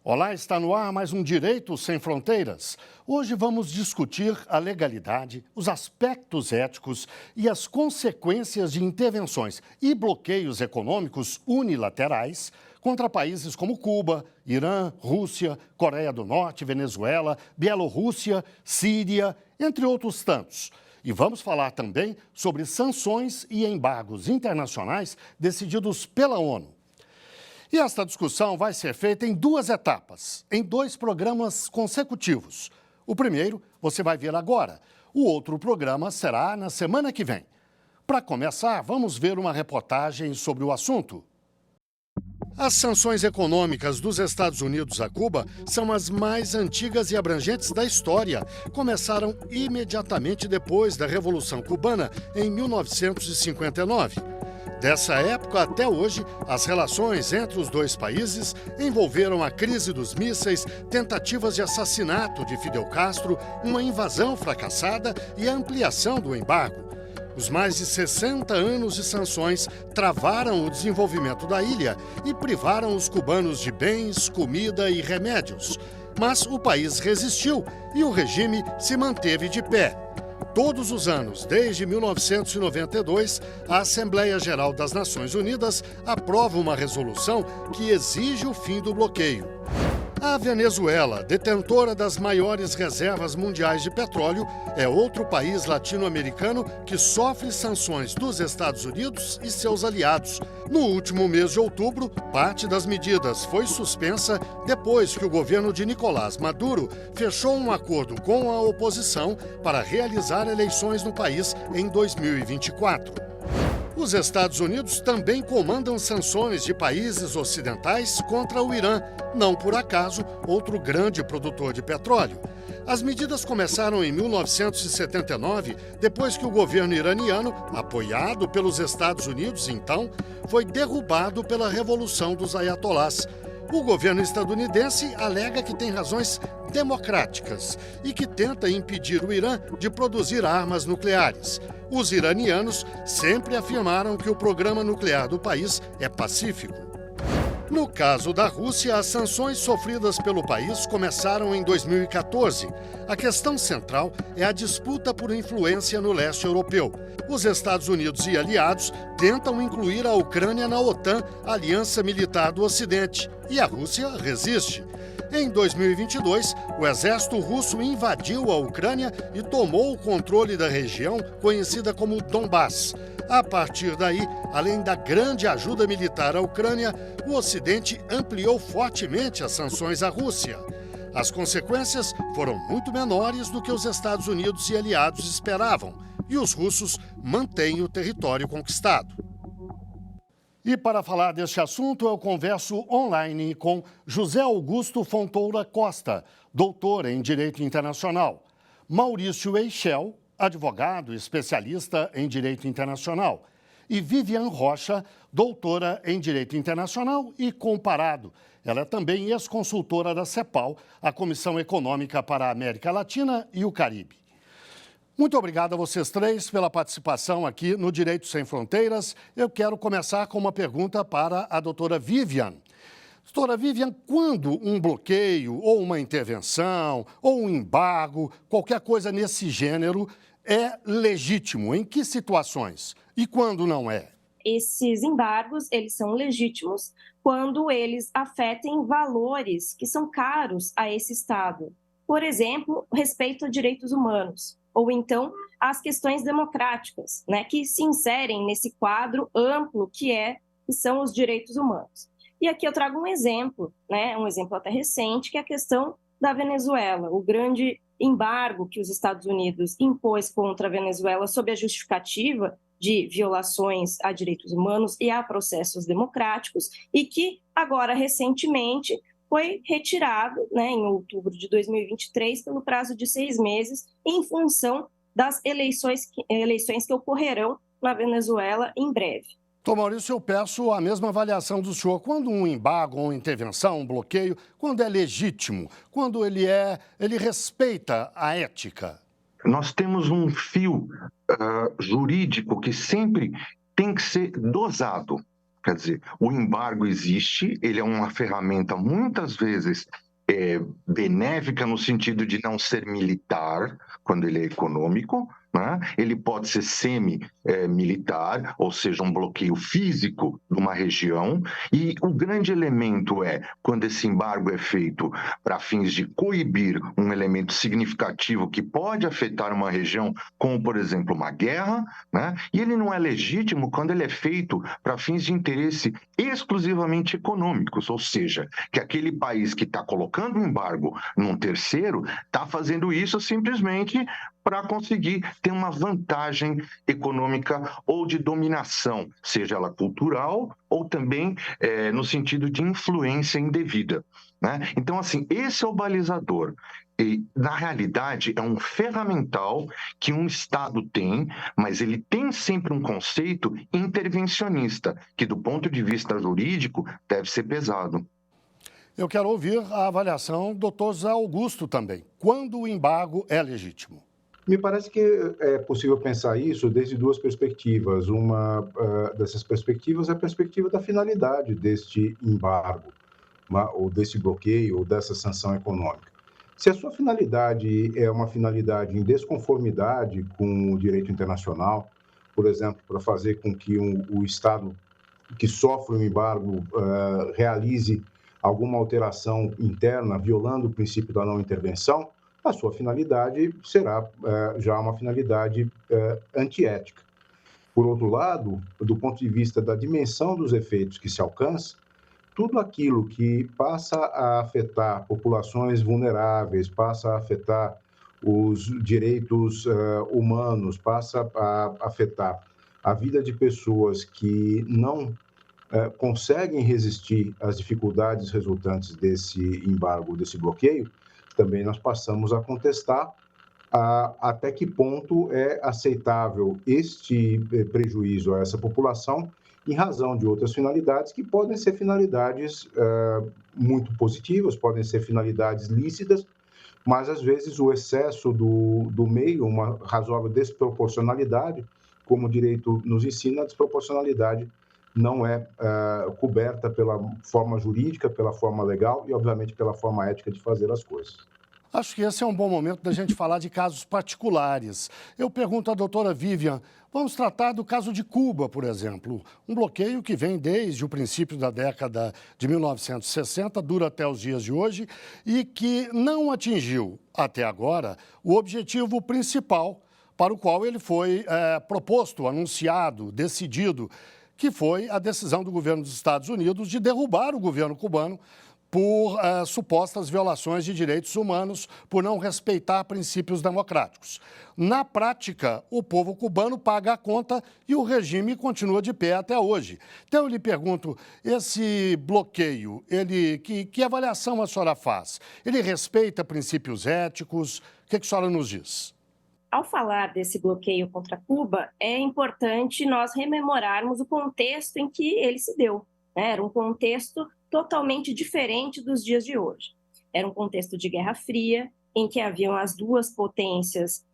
Olá, está no ar mais um Direito Sem Fronteiras. Hoje vamos discutir a legalidade, os aspectos éticos e as consequências de intervenções e bloqueios econômicos unilaterais contra países como Cuba, Irã, Rússia, Coreia do Norte, Venezuela, Bielorrússia, Síria, entre outros tantos. E vamos falar também sobre sanções e embargos internacionais decididos pela ONU. E esta discussão vai ser feita em duas etapas, em dois programas consecutivos. O primeiro você vai ver agora, o outro programa será na semana que vem. Para começar, vamos ver uma reportagem sobre o assunto. As sanções econômicas dos Estados Unidos a Cuba são as mais antigas e abrangentes da história. Começaram imediatamente depois da Revolução Cubana, em 1959. Dessa época até hoje, as relações entre os dois países envolveram a crise dos mísseis, tentativas de assassinato de Fidel Castro, uma invasão fracassada e a ampliação do embargo. Os mais de 60 anos de sanções travaram o desenvolvimento da ilha e privaram os cubanos de bens, comida e remédios. Mas o país resistiu e o regime se manteve de pé. Todos os anos, desde 1992, a Assembleia Geral das Nações Unidas aprova uma resolução que exige o fim do bloqueio. A Venezuela, detentora das maiores reservas mundiais de petróleo, é outro país latino-americano que sofre sanções dos Estados Unidos e seus aliados. No último mês de outubro, parte das medidas foi suspensa depois que o governo de Nicolás Maduro fechou um acordo com a oposição para realizar eleições no país em 2024. Os Estados Unidos também comandam sanções de países ocidentais contra o Irã, não por acaso, outro grande produtor de petróleo. As medidas começaram em 1979, depois que o governo iraniano, apoiado pelos Estados Unidos então, foi derrubado pela Revolução dos Ayatolás. O governo estadunidense alega que tem razões democráticas e que tenta impedir o Irã de produzir armas nucleares. Os iranianos sempre afirmaram que o programa nuclear do país é pacífico. No caso da Rússia, as sanções sofridas pelo país começaram em 2014. A questão central é a disputa por influência no leste europeu. Os Estados Unidos e aliados tentam incluir a Ucrânia na OTAN, aliança militar do Ocidente, e a Rússia resiste. Em 2022, o exército russo invadiu a Ucrânia e tomou o controle da região conhecida como Donbass. A partir daí, além da grande ajuda militar à Ucrânia, o Ocidente ampliou fortemente as sanções à Rússia. As consequências foram muito menores do que os Estados Unidos e aliados esperavam, e os russos mantêm o território conquistado. E para falar deste assunto, eu converso online com José Augusto Fontoura Costa, doutor em Direito Internacional, Maurício Eichel, advogado especialista em Direito Internacional, e Vivian Rocha, doutora em Direito Internacional e Comparado. Ela é também ex-consultora da CEPAL, a Comissão Econômica para a América Latina e o Caribe. Muito obrigado a vocês três pela participação aqui no Direito Sem Fronteiras. Eu quero começar com uma pergunta para a doutora Vivian. Doutora Vivian, quando um bloqueio ou uma intervenção ou um embargo, qualquer coisa nesse gênero, é legítimo? Em que situações? E quando não é? Esses embargos, eles são legítimos quando eles afetem valores que são caros a esse Estado. Por exemplo, respeito a direitos humanos, ou então as questões democráticas, que se inserem nesse quadro amplo que são os direitos humanos. E aqui eu trago um exemplo até recente, que é a questão da Venezuela, o grande embargo que os Estados Unidos impôs contra a Venezuela sob a justificativa de violações a direitos humanos e a processos democráticos, e que agora, recentemente, foi retirado, em outubro de 2023, pelo prazo de 6 meses, em função das eleições que ocorrerão na Venezuela em breve. Doutor Maurício, eu peço a mesma avaliação do senhor. Quando um embargo, uma intervenção, um bloqueio, quando é legítimo, quando ele respeita a ética? Nós temos um fio jurídico que sempre tem que ser dosado. Quer dizer, o embargo existe, ele é uma ferramenta muitas vezes benéfica no sentido de não ser militar, quando ele é econômico, né? Ele pode ser semi-militar, ou seja, um bloqueio físico de uma região, e o grande elemento é, quando esse embargo é feito para fins de coibir um elemento significativo que pode afetar uma região, como, por exemplo, uma guerra, né? E ele não é legítimo quando ele é feito para fins de interesse exclusivamente econômicos, ou seja, que aquele país que está colocando um embargo num terceiro está fazendo isso simplesmente para conseguir ter uma vantagem econômica ou de dominação, seja ela cultural ou também no sentido de influência indevida, né? Então, assim, esse é o balizador. E, na realidade, é um ferramental que um Estado tem, mas ele tem sempre um conceito intervencionista, que, do ponto de vista jurídico, deve ser pesado. Eu quero ouvir a avaliação do Dr. Zé Augusto também. Quando o embargo é legítimo? Me parece que é possível pensar isso desde duas perspectivas. Uma dessas perspectivas é a perspectiva da finalidade deste embargo, ou desse bloqueio, ou dessa sanção econômica. Se a sua finalidade é uma finalidade em desconformidade com o direito internacional, por exemplo, para fazer com que o Estado que sofre um embargo realize alguma alteração interna, violando o princípio da não intervenção, a sua finalidade será já uma finalidade antiética. Por outro lado, do ponto de vista da dimensão dos efeitos que se alcança, tudo aquilo que passa a afetar populações vulneráveis, passa a afetar os direitos humanos, passa a afetar a vida de pessoas que não conseguem resistir às dificuldades resultantes desse embargo, desse bloqueio, também nós passamos a contestar até que ponto é aceitável este prejuízo a essa população em razão de outras finalidades que podem ser finalidades muito positivas, podem ser finalidades lícitas, mas às vezes o excesso do meio, uma razoável desproporcionalidade, como o direito nos ensina, a desproporcionalidade não é coberta pela forma jurídica, pela forma legal e, obviamente, pela forma ética de fazer as coisas. Acho que esse é um bom momento da gente falar de casos particulares. Eu pergunto à doutora Vivian, vamos tratar do caso de Cuba, por exemplo. Um bloqueio que vem desde o princípio da década de 1960, dura até os dias de hoje, e que não atingiu, até agora, o objetivo principal para o qual ele foi proposto, anunciado, decidido, que foi a decisão do governo dos Estados Unidos de derrubar o governo cubano por supostas violações de direitos humanos, por não respeitar princípios democráticos. Na prática, o povo cubano paga a conta e o regime continua de pé até hoje. Então, eu lhe pergunto, esse bloqueio, que avaliação a senhora faz? Ele respeita princípios éticos? O que a senhora nos diz? Ao falar desse bloqueio contra Cuba, é importante nós rememorarmos o contexto em que ele se deu, né? Era um contexto totalmente diferente dos dias de hoje. Era um contexto de Guerra Fria, em que haviam as duas potências,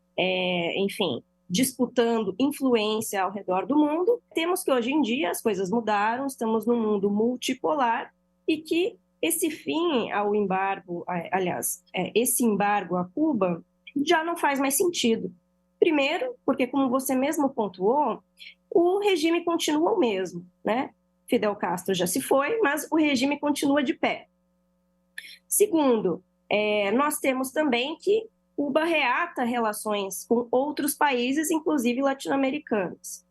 disputando influência ao redor do mundo. Temos que hoje em dia as coisas mudaram, estamos num mundo multipolar e que esse fim ao embargo, esse embargo a Cuba já não faz mais sentido. Primeiro, porque, como você mesmo pontuou, o regime continua o mesmo, né? Fidel Castro já se foi, mas o regime continua de pé. Segundo, nós temos também que Cuba reata relações com outros países, inclusive latino-americanos.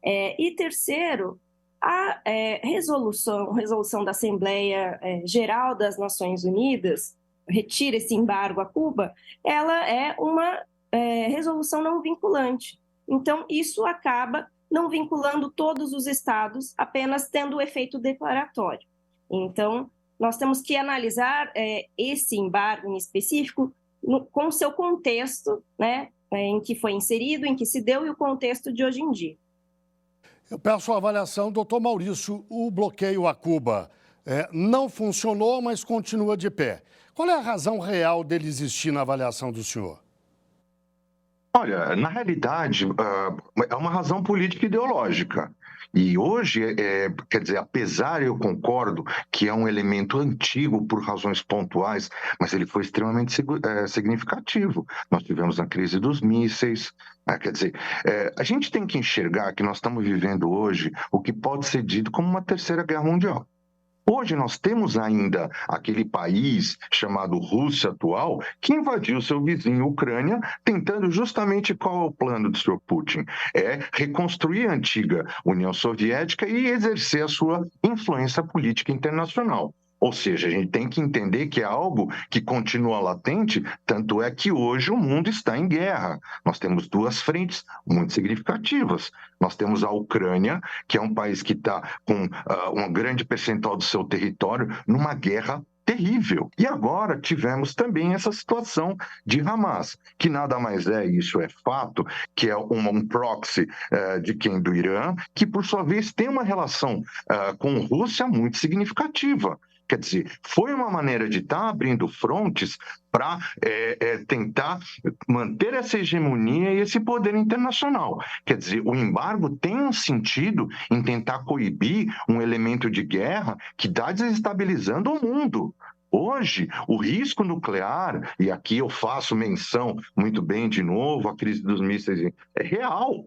E terceiro, a resolução da Assembleia Geral das Nações Unidas retira esse embargo a Cuba, ela é uma resolução não vinculante. Então, isso acaba não vinculando todos os estados, apenas tendo o efeito declaratório. Então, nós temos que analisar esse embargo em específico com o seu contexto, né, em que foi inserido, em que se deu e o contexto de hoje em dia. Eu peço a avaliação, doutor Maurício, o bloqueio a Cuba não funcionou, mas continua de pé. Qual é a razão real dele existir na avaliação do senhor? Olha, na realidade, é uma razão política e ideológica. E hoje, quer dizer, apesar, eu concordo que é um elemento antigo por razões pontuais, mas ele foi extremamente significativo. Nós tivemos a crise dos mísseis, quer dizer, a gente tem que enxergar que nós estamos vivendo hoje o que pode ser dito como uma terceira guerra mundial. Hoje nós temos ainda aquele país chamado Rússia atual que invadiu seu vizinho Ucrânia, tentando justamente qual é o plano do Sr. Putin? É reconstruir a antiga União Soviética e exercer a sua influência política internacional. Ou seja, a gente tem que entender que é algo que continua latente, tanto é que hoje o mundo está em guerra. Nós temos duas frentes muito significativas. Nós temos a Ucrânia, que é um país que está com um grande percentual do seu território numa guerra terrível. E agora tivemos também essa situação de Hamas, que nada mais é, isso é fato, que é um proxy de quem? Do Irã, que por sua vez tem uma relação com a Rússia muito significativa. Quer dizer, foi uma maneira de estar abrindo frontes para tentar manter essa hegemonia e esse poder internacional. Quer dizer, o embargo tem um sentido em tentar coibir um elemento de guerra que está desestabilizando o mundo. Hoje, o risco nuclear, e aqui eu faço menção muito bem de novo, a crise dos mísseis é real.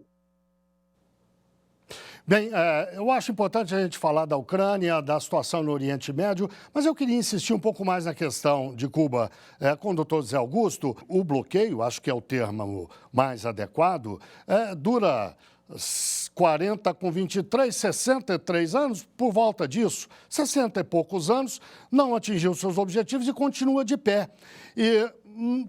Bem, eu acho importante a gente falar da Ucrânia, da situação no Oriente Médio, mas eu queria insistir um pouco mais na questão de Cuba com o doutor Zé Augusto. O bloqueio, acho que é o termo mais adequado, dura 40 com 23, 63 anos, por volta disso, 60 e poucos anos, não atingiu seus objetivos e continua de pé. E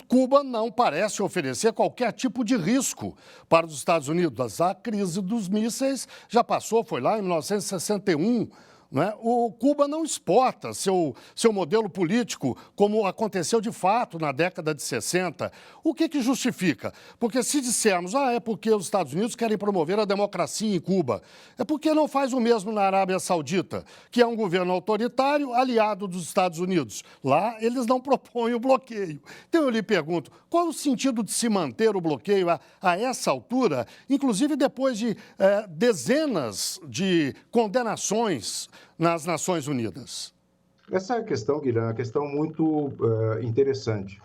Cuba não parece oferecer qualquer tipo de risco para os Estados Unidos. A crise dos mísseis já passou, foi lá em 1961. Né? O Cuba não exporta seu modelo político como aconteceu de fato na década de 60. O que justifica? Porque se dissermos, é porque os Estados Unidos querem promover a democracia em Cuba, é porque não faz o mesmo na Arábia Saudita, que é um governo autoritário aliado dos Estados Unidos. Lá eles não propõem o bloqueio. Então eu lhe pergunto, qual o sentido de se manter o bloqueio a essa altura, inclusive depois de dezenas de condenações nas Nações Unidas? Essa questão, Guilherme, é uma questão muito interessante.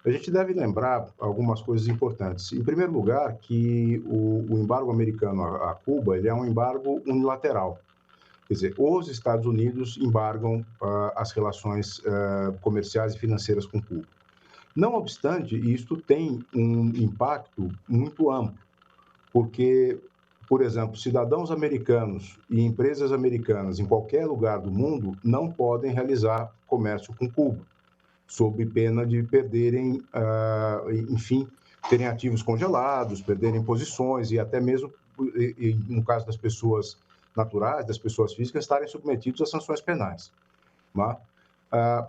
A gente deve lembrar algumas coisas importantes. Em primeiro lugar, que o embargo americano a Cuba ele é um embargo unilateral. Quer dizer, os Estados Unidos embargam as relações comerciais e financeiras com Cuba. Não obstante, isto tem um impacto muito amplo, porque, por exemplo, cidadãos americanos e empresas americanas em qualquer lugar do mundo não podem realizar comércio com Cuba, sob pena de perderem, enfim, terem ativos congelados, perderem posições e até mesmo, no caso das pessoas naturais, das pessoas físicas, estarem submetidos a sanções penais.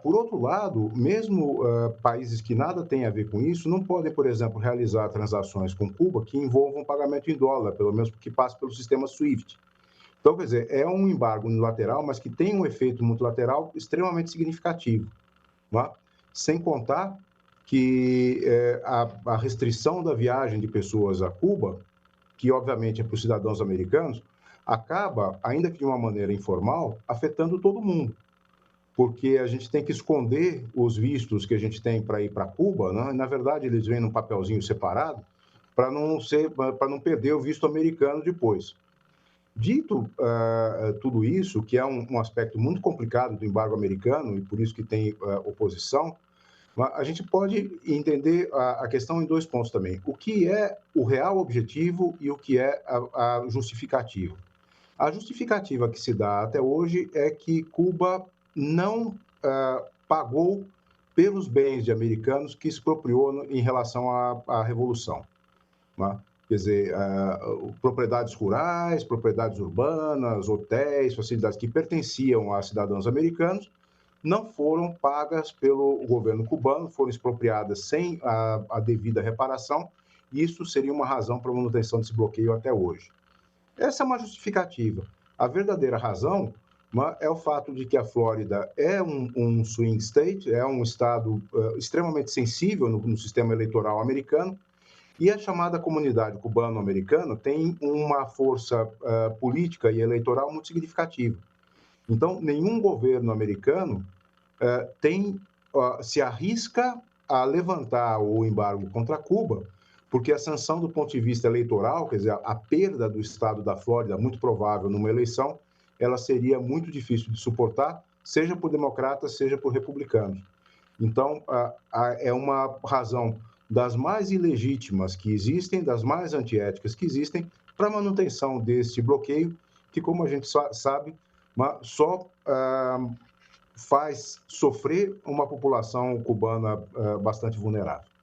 Por outro lado, mesmo países que nada têm a ver com isso não podem, por exemplo, realizar transações com Cuba que envolvam pagamento em dólar, pelo menos que passe pelo sistema SWIFT. Então, quer dizer, é um embargo unilateral, mas que tem um efeito multilateral extremamente significativo. Sem contar que a restrição da viagem de pessoas a Cuba, que obviamente é para os cidadãos americanos, acaba, ainda que de uma maneira informal, afetando todo mundo. Porque a gente tem que esconder os vistos que a gente tem para ir para Cuba, né? Na verdade, eles vêm num papelzinho separado para não perder o visto americano depois. Dito tudo isso, que é um aspecto muito complicado do embargo americano, e por isso que tem oposição, a gente pode entender a questão em dois pontos também. O que é o real objetivo e o que é a justificativa. A justificativa que se dá até hoje é que Cuba não pagou pelos bens de americanos que expropriou em relação à Revolução. Quer dizer, propriedades rurais, propriedades urbanas, hotéis, facilidades que pertenciam a cidadãos americanos, não foram pagas pelo governo cubano, foram expropriadas sem a devida reparação, e isso seria uma razão para a manutenção desse bloqueio até hoje. Essa é uma justificativa. A verdadeira razão é o fato de que a Flórida é um swing state, é um estado extremamente sensível no sistema eleitoral americano, E a chamada comunidade cubano-americana tem uma força política e eleitoral muito significativa. Então, nenhum governo americano se arrisca a levantar o embargo contra Cuba, porque a sanção do ponto de vista eleitoral, quer dizer, a perda do estado da Flórida, muito provável numa eleição, ela seria muito difícil de suportar, seja por democratas, seja por republicanos. Então, é uma razão das mais ilegítimas que existem, das mais antiéticas que existem, para a manutenção deste bloqueio, que, como a gente sabe, só faz sofrer uma população cubana bastante vulnerável.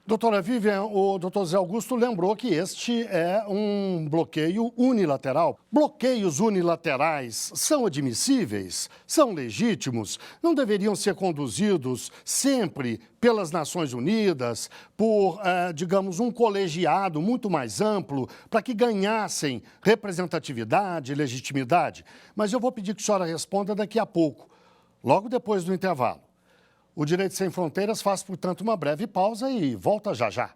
Doutora Vivian, o doutor Zé Augusto lembrou que este é um bloqueio unilateral. Bloqueios unilaterais são admissíveis? São legítimos? Não deveriam ser conduzidos sempre pelas Nações Unidas, por, digamos, um colegiado muito mais amplo, para que ganhassem representatividade e legitimidade? Mas eu vou pedir que a senhora responda daqui a pouco, logo depois do intervalo. O Direito Sem Fronteiras faz, portanto, uma breve pausa e volta já já.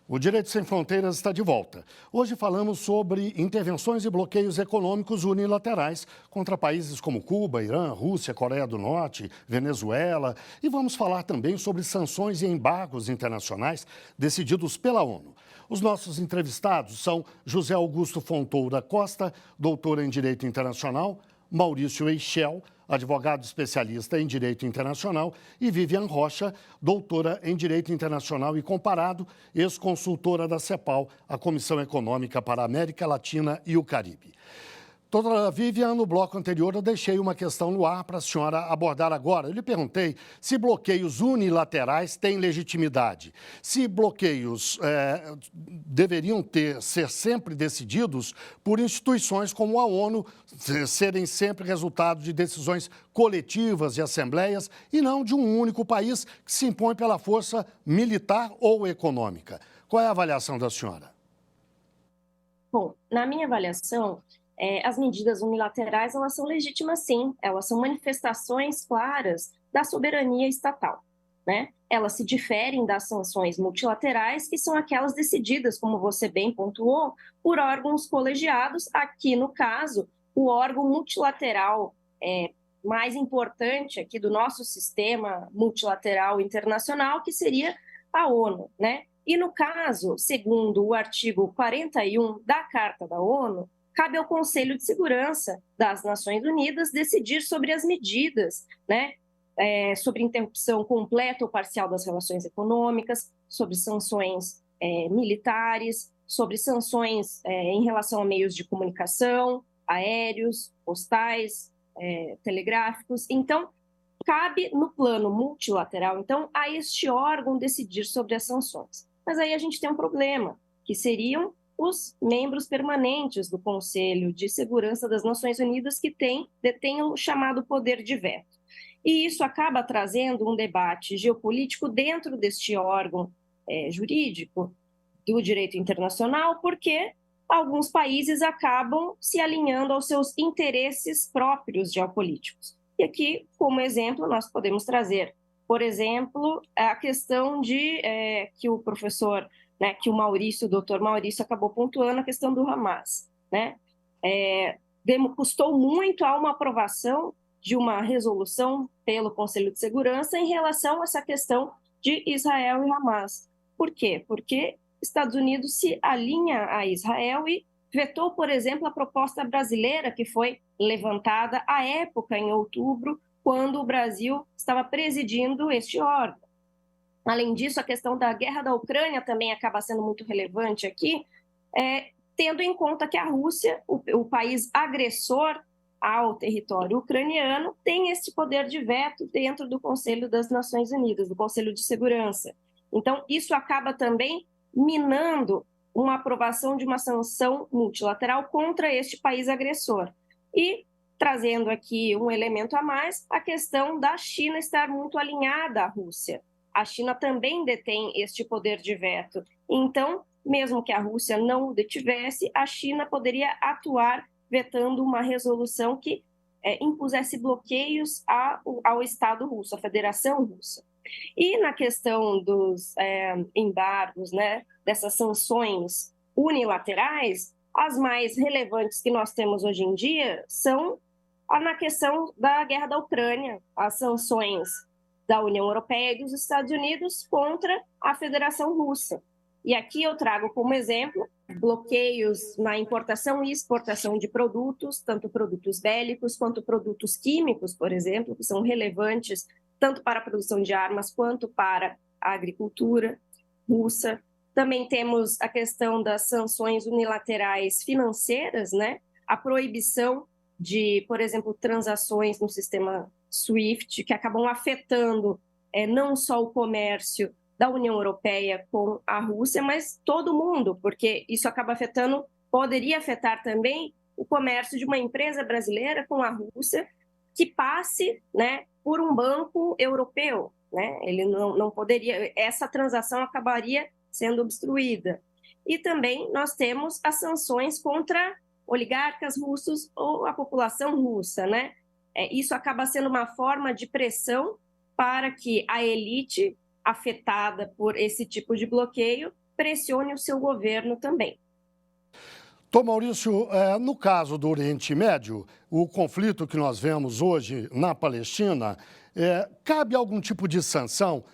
O Direito Sem Fronteiras está de volta. Hoje falamos sobre intervenções e bloqueios econômicos unilaterais contra países como Cuba, Irã, Rússia, Coreia do Norte, Venezuela. E vamos falar também sobre sanções e embargos internacionais decididos pela ONU. Os nossos entrevistados são José Augusto Fontoura Costa, doutor em Direito Internacional, Maurício Eichel, advogado especialista em Direito Internacional, e Vivian Rocha, doutora em Direito Internacional e Comparado, ex-consultora da CEPAL, a Comissão Econômica para a América Latina e o Caribe. Doutora Vivian, no bloco anterior eu deixei uma questão no ar para a senhora abordar agora. Eu lhe perguntei se bloqueios unilaterais têm legitimidade, se bloqueios deveriam ser sempre decididos por instituições como a ONU, serem sempre resultado de decisões coletivas e assembleias e não de um único país que se impõe pela força militar ou econômica. Qual é a avaliação da senhora? Bom, na minha avaliação, as medidas unilaterais, elas são legítimas sim, elas são manifestações claras da soberania estatal, né? Elas se diferem das sanções multilaterais, que são aquelas decididas, como você bem pontuou, por órgãos colegiados. Aqui, no caso, o órgão multilateral mais importante aqui do nosso sistema multilateral internacional, que seria a ONU, né? E no caso, segundo o artigo 41 da Carta da ONU, cabe ao Conselho de Segurança das Nações Unidas decidir sobre as medidas, né, sobre interrupção completa ou parcial das relações econômicas, sobre sanções militares, sobre sanções em relação a meios de comunicação, aéreos, postais, telegráficos. Então, cabe no plano multilateral, então, a este órgão decidir sobre as sanções. Mas aí a gente tem um problema, que seriam os membros permanentes do Conselho de Segurança das Nações Unidas que detêm o chamado poder de veto. E isso acaba trazendo um debate geopolítico dentro deste órgão jurídico do direito internacional, porque alguns países acabam se alinhando aos seus interesses próprios geopolíticos. E aqui, como exemplo, nós podemos trazer, por exemplo, a questão de que o professor, que o doutor Maurício acabou pontuando, a questão do Hamas, né? Custou muito a uma aprovação de uma resolução pelo Conselho de Segurança em relação a essa questão de Israel e Hamas. Por quê? Porque Estados Unidos se alinha a Israel e vetou, por exemplo, a proposta brasileira que foi levantada à época, em outubro, quando o Brasil estava presidindo este órgão. Além disso, a questão da guerra da Ucrânia também acaba sendo muito relevante aqui, tendo em conta que a Rússia, o país agressor ao território ucraniano, tem esse poder de veto dentro do Conselho das Nações Unidas, do Conselho de Segurança. Então, isso acaba também minando uma aprovação de uma sanção multilateral contra este país agressor. E, trazendo aqui um elemento a mais, a questão da China estar muito alinhada à Rússia. A China também detém este poder de veto. Então, mesmo que a Rússia não o detivesse, a China poderia atuar vetando uma resolução que impusesse bloqueios ao Estado russo, à Federação Russa. E na questão dos embargos, né, dessas sanções unilaterais, as mais relevantes que nós temos hoje em dia são na questão da guerra da Ucrânia, as sanções da União Europeia e dos Estados Unidos contra a Federação Russa. E aqui eu trago como exemplo bloqueios na importação e exportação de produtos, tanto produtos bélicos quanto produtos químicos, por exemplo, que são relevantes tanto para a produção de armas quanto para a agricultura russa. Também temos a questão das sanções unilaterais financeiras, né? A proibição de, por exemplo, transações no sistema SWIFT, que acabam afetando não só o comércio da União Europeia com a Rússia, mas todo mundo, porque isso acaba afetando, poderia afetar também o comércio de uma empresa brasileira com a Rússia que passe, né, por um banco europeu, né? Ele não poderia, essa transação acabaria sendo obstruída. E também nós temos as sanções contra oligarcas russos ou a população russa, né? Isso acaba sendo uma forma de pressão para que a elite afetada por esse tipo de bloqueio pressione o seu governo também. Tom Maurício, no caso do Oriente Médio, o conflito que nós vemos hoje na Palestina, cabe algum tipo de sanção?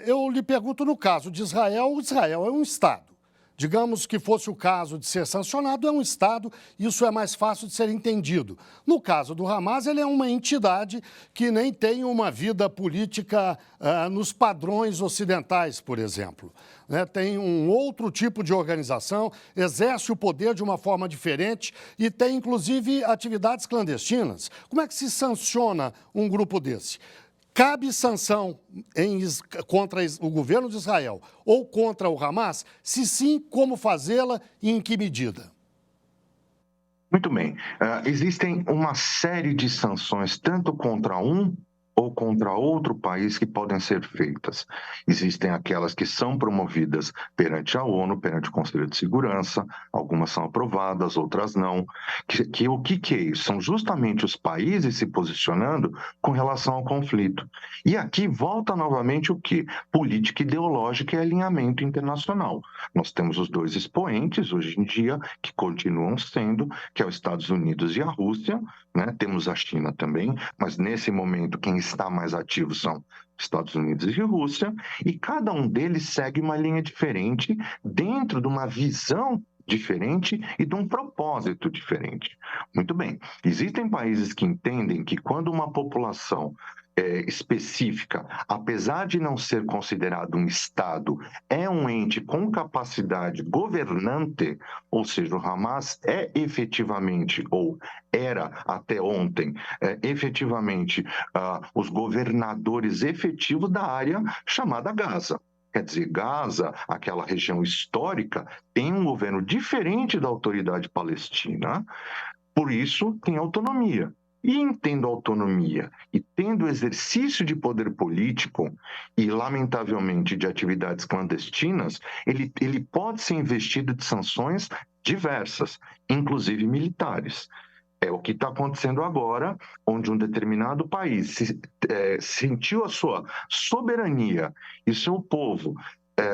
Eu lhe pergunto, no caso de Israel, Israel é um Estado. Digamos que fosse o caso de ser sancionado, é um Estado, isso é mais fácil de ser entendido. No caso do Hamas, ele é uma entidade que nem tem uma vida política nos padrões ocidentais, por exemplo. Tem um outro tipo de organização, exerce o poder de uma forma diferente e tem, inclusive, atividades clandestinas. Como é que se sanciona um grupo desse? Cabe sanção contra o governo de Israel ou contra o Hamas? Se sim, como fazê-la e em que medida? Muito bem. Existem uma série de sanções, tanto contra um ou contra outro país, que podem ser feitas. Existem aquelas que são promovidas perante a ONU, perante o Conselho de Segurança, algumas são aprovadas, outras não. O que é isso? São justamente os países se posicionando com relação ao conflito. E aqui volta novamente o quê? Política ideológica e alinhamento internacional. Nós temos os dois expoentes, hoje em dia, que continuam sendo, que é os Estados Unidos e a Rússia, né? Temos a China também, mas nesse momento quem está mais ativo são Estados Unidos e Rússia, e cada um deles segue uma linha diferente dentro de uma visão diferente e de um propósito diferente. Muito bem, existem países que entendem que quando uma população específica, apesar de não ser considerado um Estado, é um ente com capacidade governante, ou seja, o Hamas é efetivamente, ou era até ontem, efetivamente os governadores efetivos da área chamada Gaza. Quer dizer, Gaza, aquela região histórica, tem um governo diferente da autoridade palestina, por isso tem autonomia. E tendo autonomia e tendo exercício de poder político e, lamentavelmente, de atividades clandestinas, ele pode ser investido de sanções diversas, inclusive militares. É o que está acontecendo agora, onde um determinado país sentiu a sua soberania e seu povo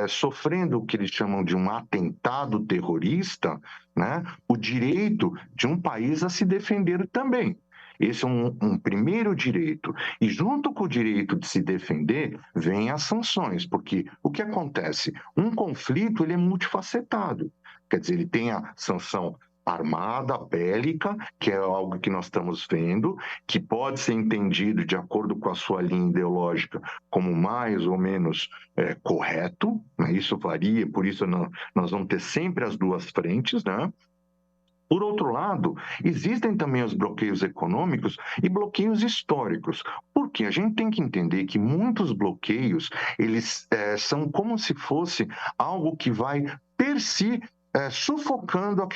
sofrendo o que eles chamam de um atentado terrorista, né? O direito de um país a se defender também. Esse é um primeiro direito. E junto com o direito de se defender, vem as sanções, porque o que acontece? Um conflito ele é multifacetado. Quer dizer, ele tem a sanção armada, bélica, que é algo que nós estamos vendo, que pode ser entendido de acordo com a sua linha ideológica como mais ou menos correto, né? Isso varia, por isso nós vamos ter sempre as duas frentes, né? Por outro lado, existem também os bloqueios econômicos e bloqueios históricos, porque a gente tem que entender que muitos bloqueios, eles são como se fosse algo que vai per si sufocando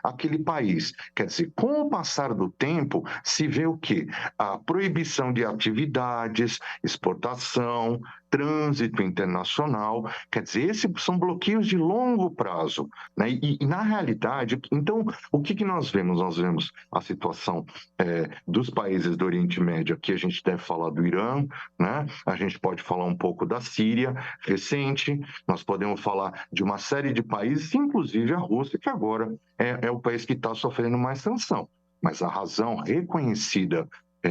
aquele país. Quer dizer, com o passar do tempo, se vê o quê? A proibição de atividades, exportação, trânsito internacional. Quer dizer, esses são bloqueios de longo prazo, né? E na realidade, então, o que nós vemos? Nós vemos a situação dos países do Oriente Médio. Aqui a gente deve falar do Irã, né? A gente pode falar um pouco da Síria recente, nós podemos falar de uma série de países, inclusive a Rússia, que agora é o país que está sofrendo mais sanção. Mas a razão reconhecida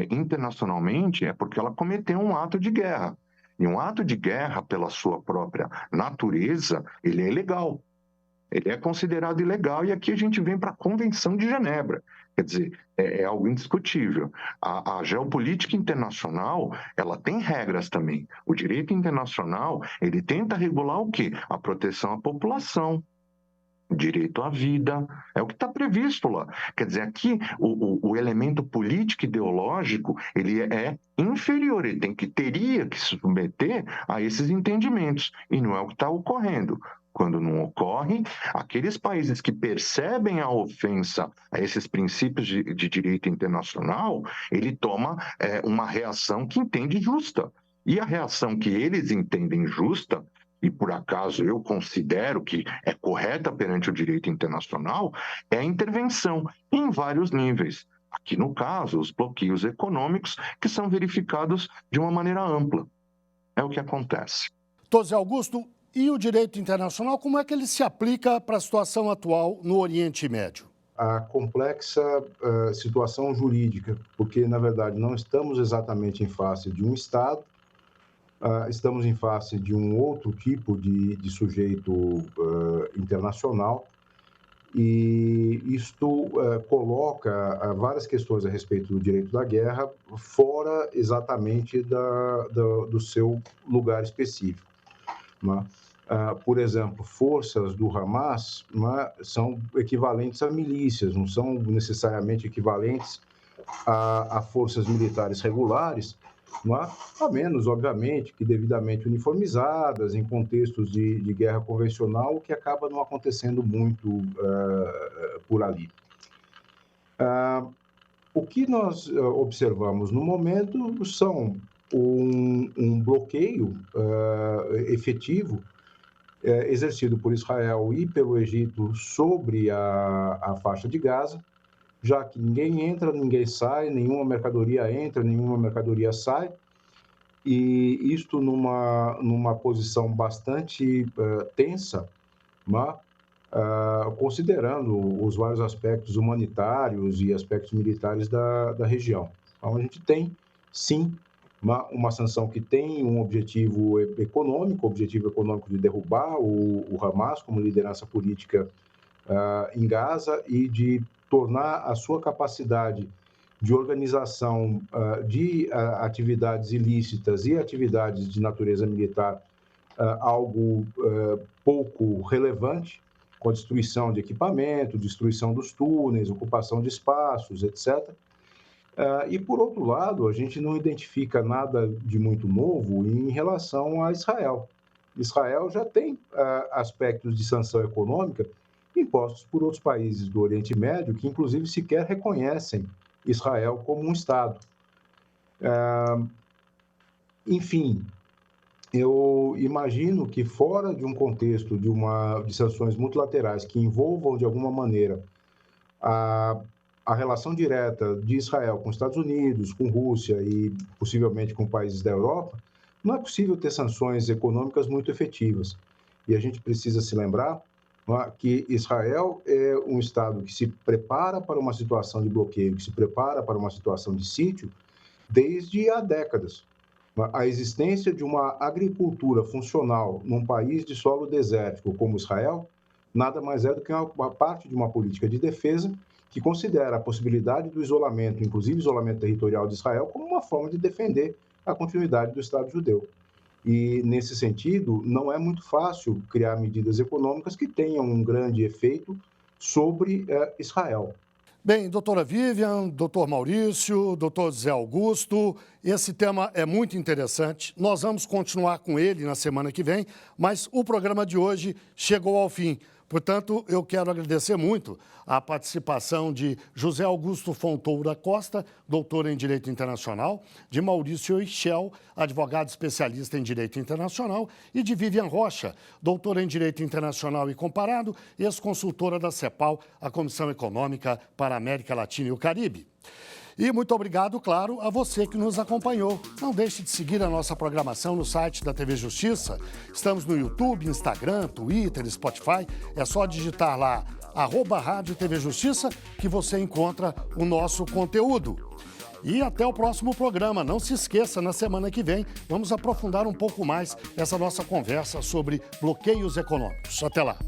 internacionalmente é porque ela cometeu um ato de guerra. E um ato de guerra, pela sua própria natureza, ele é ilegal. Ele é considerado ilegal e aqui a gente vem para a Convenção de Genebra. Quer dizer, é algo indiscutível. A geopolítica internacional, ela tem regras também. O direito internacional, ele tenta regular o quê? A proteção à população, o direito à vida, é o que está previsto lá. Quer dizer, aqui o elemento político ideológico, ele é inferior, ele teria que se submeter a esses entendimentos, e não é o que está ocorrendo. Quando não ocorre, aqueles países que percebem a ofensa a esses princípios de direito internacional, ele toma uma reação que entende justa. E a reação que eles entendem justa, e por acaso eu considero que é correta perante o direito internacional, é a intervenção em vários níveis. Aqui, no caso, os bloqueios econômicos que são verificados de uma maneira ampla. É o que acontece. Doutor Zé Augusto, e o direito internacional, como é que ele se aplica para a situação atual no Oriente Médio? A complexa situação jurídica, porque, na verdade, não estamos exatamente em face de um Estado, estamos em face de um outro tipo de sujeito internacional, e isto coloca várias questões a respeito do direito da guerra fora exatamente do seu lugar específico, né? Por exemplo, forças do Hamas, né, são equivalentes a milícias, não são necessariamente equivalentes a forças militares regulares, a menos, obviamente, que devidamente uniformizadas, em contextos de guerra convencional, o que acaba não acontecendo muito por ali. O que nós observamos no momento são um bloqueio efetivo exercido por Israel e pelo Egito sobre a faixa de Gaza, já que ninguém entra, ninguém sai, nenhuma mercadoria entra, nenhuma mercadoria sai, e isto numa posição bastante tensa, considerando os vários aspectos humanitários e aspectos militares da região. Então, a gente tem, sim, uma sanção que tem um objetivo econômico de derrubar o Hamas como liderança política em Gaza e de tornar a sua capacidade de organização de atividades ilícitas e atividades de natureza militar algo pouco relevante, com a destruição de equipamento, destruição dos túneis, ocupação de espaços, etc. E, por outro lado, a gente não identifica nada de muito novo em relação a Israel. Israel já tem aspectos de sanção econômica impostos por outros países do Oriente Médio, que inclusive sequer reconhecem Israel como um Estado. Enfim, eu imagino que fora de um contexto de sanções multilaterais que envolvam, de alguma maneira, a relação direta de Israel com os Estados Unidos, com Rússia e possivelmente com países da Europa, não é possível ter sanções econômicas muito efetivas. E a gente precisa se lembrar que Israel é um Estado que se prepara para uma situação de bloqueio, que se prepara para uma situação de sítio desde há décadas. A existência de uma agricultura funcional num país de solo desértico como Israel nada mais é do que uma parte de uma política de defesa que considera a possibilidade do isolamento, inclusive isolamento territorial de Israel, como uma forma de defender a continuidade do Estado judeu. E, nesse sentido, não é muito fácil criar medidas econômicas que tenham um grande efeito sobre Israel. Bem, doutora Vivian, doutor Maurício, doutor Zé Augusto, esse tema é muito interessante. Nós vamos continuar com ele na semana que vem, mas o programa de hoje chegou ao fim. Portanto, eu quero agradecer muito a participação de José Augusto Fontoura Costa, doutor em Direito Internacional, de Maurício Eichel, advogado especialista em Direito Internacional, e de Vivian Rocha, doutora em Direito Internacional e Comparado, ex-consultora da CEPAL, a Comissão Econômica para a América Latina e o Caribe. E muito obrigado, claro, a você que nos acompanhou. Não deixe de seguir a nossa programação no site da TV Justiça. Estamos no YouTube, Instagram, Twitter, Spotify. É só digitar lá, @Rádio TV Justiça, que você encontra o nosso conteúdo. E até o próximo programa. Não se esqueça, na semana que vem, vamos aprofundar um pouco mais essa nossa conversa sobre bloqueios econômicos. Até lá.